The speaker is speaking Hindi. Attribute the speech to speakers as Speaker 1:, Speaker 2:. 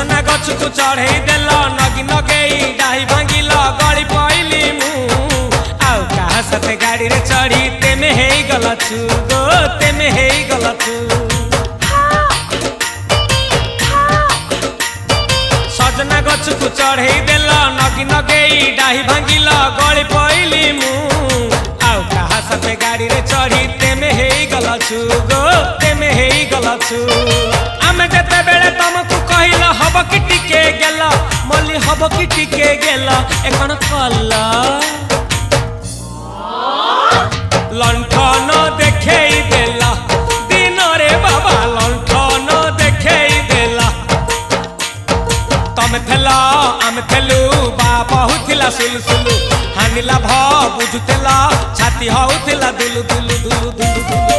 Speaker 1: सजना गछ को चढ़े देल नगी नगेई डाही भांगिल गली पइली मु आउ कहा साथे गाड़ी रे चढ़ी तेमे हे गलछु गो तेमे हे गलछु सजना गछ को चढ़े देल नगी नगेई डाही भांगिल गली पइली मु आउ कहा साथे गाड़ी रे चढ़ी तेमे हे गलछु गो तेमे हे गलछु आमे जेते बेले तुमको कहिल हब कि टिके गेल मल्ली हब कि टिके गेल एखन कल लंठन देखेई देला दिन रे बाबा लंठन देखेई देला तमे थेला आमे थेलु बाबा हुथिला सुलसुलु हानिला भ बुझुतेला छाती हउथिला दुलु दुलु दुलु दुलु दुलु